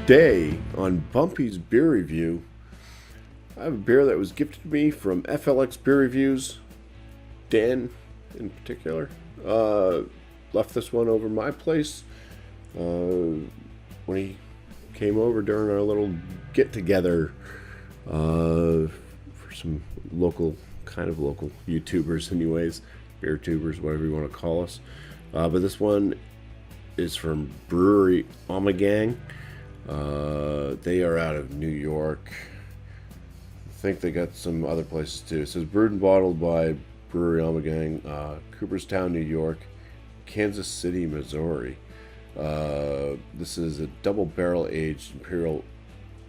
Today on Bumpy's Beer Review, I have a beer that was gifted to me from FLX Beer Reviews. Dan, in particular, left this one over my place when he came over during our little get-together for some local YouTubers anyways, beer tubers, whatever you want to call us. But this one is from brewery Ommegang. They are out of New York. I think they got some other places too. It says brewed and bottled by brewery Ommegang, Cooperstown, New York, Kansas City, Missouri. This is a double barrel-aged Imperial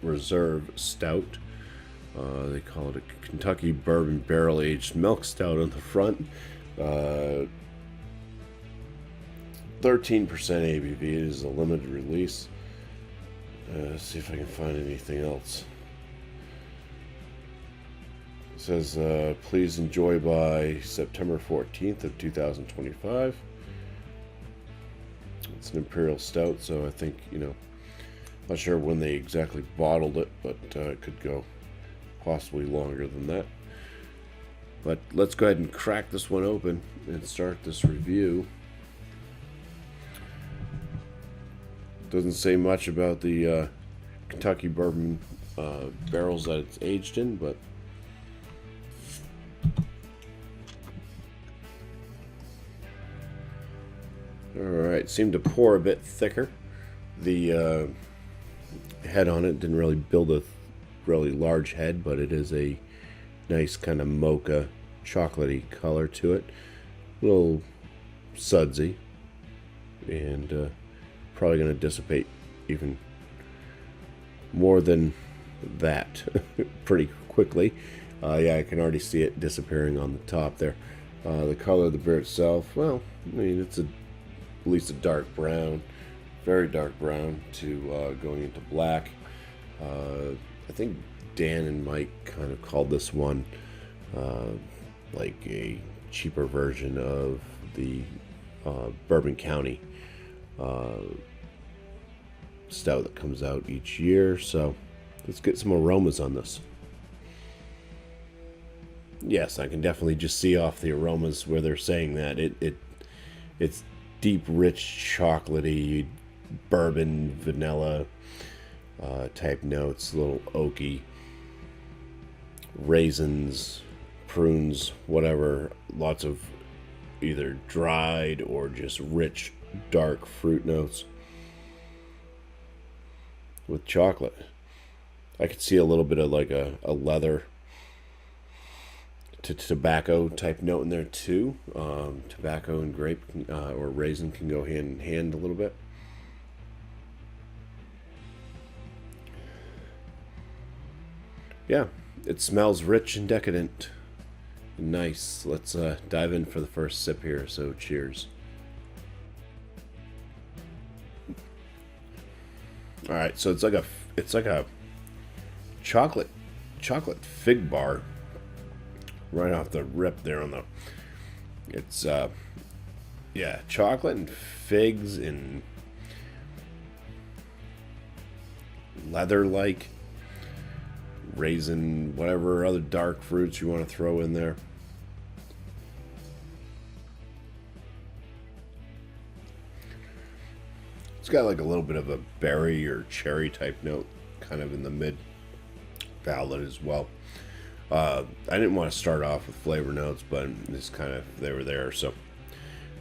Reserve Stout. They call it a Kentucky Bourbon Barrel-Aged Milk Stout on the front. 13% ABV. It is a limited release. Let's see if I can find anything else. It says, please enjoy by September 14th of 2025. It's an Imperial Stout, so I think, not sure when they exactly bottled it, but it could go possibly longer than that. But let's go ahead and crack this one open and start this review. Doesn't say much about the Kentucky bourbon barrels that it's aged in, but alright, seemed to pour a bit thicker. The head on it didn't really build a really large head, but it is a nice kind of mocha chocolatey color to it. A little sudsy, and probably going to dissipate even more than that pretty quickly. Yeah, I can already see it disappearing on the top there. The color of the beer itself, well, I mean, it's at least a dark brown, very dark brown to going into black. I think Dan and Mike kind of called this one like a cheaper version of the Bourbon County stout that comes out each year. So let's get some aromas on this. Yes, I can definitely just see off the aromas where they're saying that it's deep, rich, chocolatey, bourbon, vanilla type notes, a little oaky, raisins, prunes, whatever. Lots of either dried or just rich, dark fruit notes with chocolate. I could see a little bit of like a leather to tobacco type note in there too. Tobacco and grape or raisin can go hand in hand a little bit. Yeah, it smells rich and decadent. Nice. Let's dive in for the first sip here. So cheers. All right, so it's like a chocolate fig bar right off the rip there on the. It's yeah, chocolate and figs and leather-like raisin, whatever other dark fruits you want to throw in there. It's got like a little bit of a berry or cherry type note kind of in the mid palate as well. I didn't want to start off with flavor notes, but it's kind of, they were there, so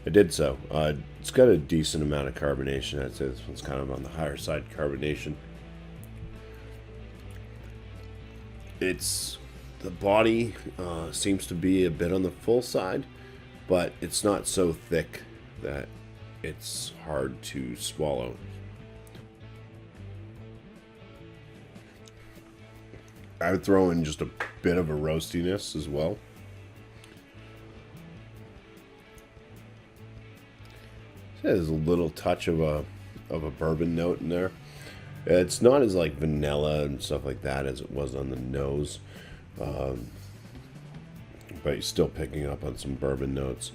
I did so. It's got a decent amount of carbonation. I'd say this one's kind of on the higher side carbonation. The body seems to be a bit on the full side, but it's not so thick that it's hard to swallow. I would throw in just a bit of a roastiness as well. There's a little touch of a bourbon note in there. It's not as like vanilla and stuff like that as it was on the nose, but you're still picking up on some bourbon notes.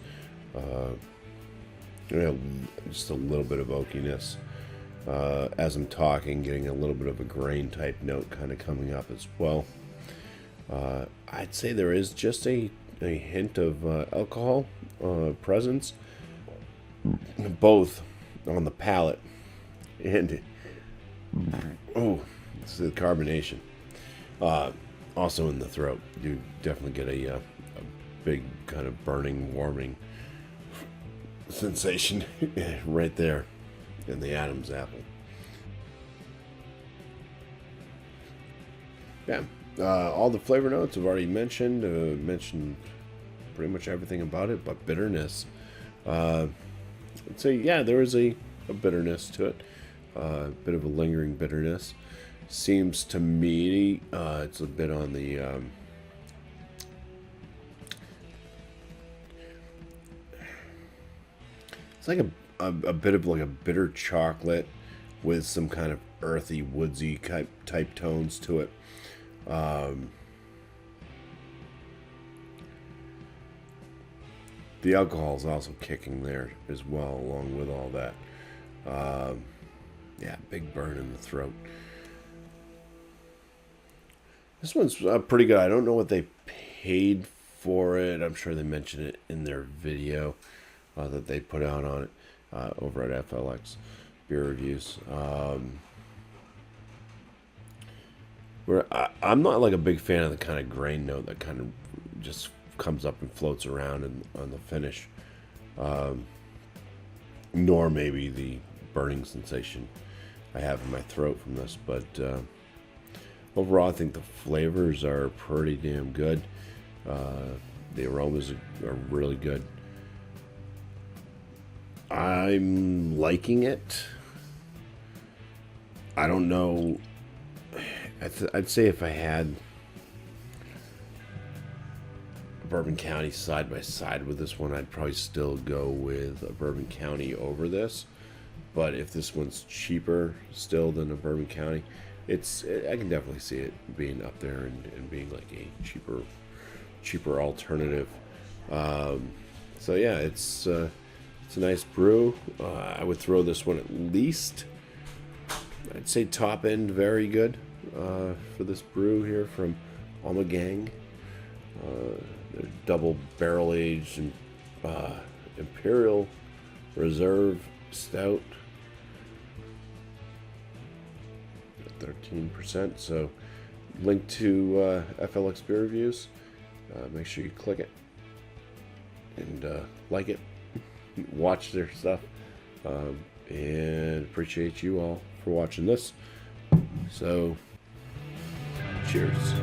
Just a little bit of oakiness. As I'm talking, getting a little bit of a grain type note kind of coming up as well. I'd say there is just a hint of alcohol presence, both on the palate and this is the carbonation. Also in the throat, you definitely get a big kind of burning, warming sensation right there in the Adam's apple. Yeah, all the flavor notes I've already mentioned. Mentioned pretty much everything about it, but bitterness. I'd say, yeah, there is a bitterness to it. A bit of a lingering bitterness. Seems to me it's a bit on the it's like a bit of like a bitter chocolate with some kind of earthy, woodsy type tones to it. The alcohol is also kicking there as well, along with all that. Yeah, big burn in the throat. This one's pretty good. I don't know what they paid for it. I'm sure they mentioned it in their video that they put out on it over at FLX Beer Reviews. I'm not like a big fan of the kind of grain note that kind of just comes up and floats around on the finish. Nor maybe the burning sensation I have in my throat from this, but overall I think the flavors are pretty damn good. The aromas are really good. I'm liking it. I don't know. I'd say if I had Bourbon County side by side with this one, I'd probably still go with a Bourbon County over this. But if this one's cheaper still than a Bourbon County, I can definitely see it being up there and being like a cheaper alternative. So yeah, it's a nice brew. I would throw this one at least, I'd say top end very good for this brew here from Ommegang. They're double barrel aged Imperial Reserve Stout. 13%. So link to FLX Beer Reviews. Make sure you click it and like it. Watch their stuff. And appreciate you all for watching this. So cheers.